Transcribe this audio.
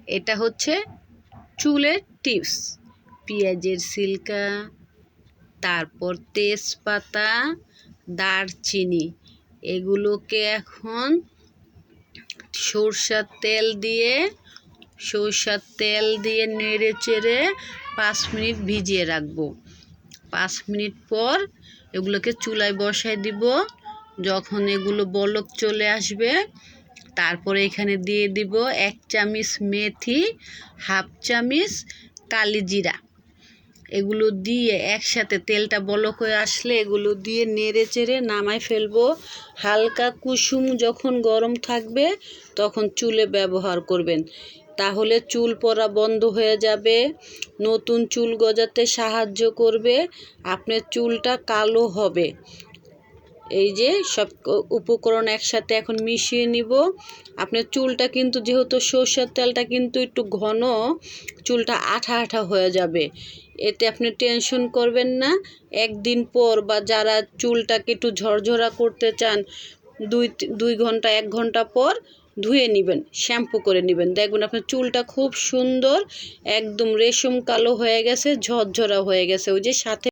এটা হচ্ছে চুলের টিপস। পেঁয়াজের সিলকা, তারপর তেজপাতা, দারচিনি, এগুলোকে এখন সরষের তেল দিয়ে নেড়ে চেড়ে 5 মিনিট ভিজিয়ে রাখবো। 5 মিনিট পর এগুলোকে চুলায় বসায় দিব। যখন এগুলো বলক চলে আসবে, তারপরে এখানে দিয়ে দিব 1 চামচ মেথি, 1/2 চামচ কালিজিরা। এগুলো দিয়ে একসাথে তেলটা বলক হয়ে আসলে এগুলো দিয়ে নেড়ে চেড়ে নামায় ফেলবো। হালকা কুসুম যখন গরম থাকবে তখন চুলে ব্যবহার করবেন, তাহলে চুল পড়া বন্ধ হয়ে যাবে, নতুন চুল গজাতে সাহায্য করবে, আপনার চুলটা কালো হবে। এই যে সব উপকরণ একসাথে এখন মিশিয়ে নিব। আপনার চুলটা কিন্তু যেহেতু সরষের তেলটা কিন্তু একটু ঘন, চুলটা আঠা আঠা হয়ে যাবে। এতে আপনি টেনশন করবেন না। একদিন পর বা যারা চুলটাকে একটু ঝরঝরা করতে চান, 2 ঘন্টা 1 ঘন্টা পর ধুয়ে নেবেন, শ্যাম্পু করে নেবেন, দেখবেন আপনার চুলটা খুব সুন্দর, একদম রেশম কালো হয়ে গেছে, ঝরঝরা হয়ে গেছে। ওই যে সাথে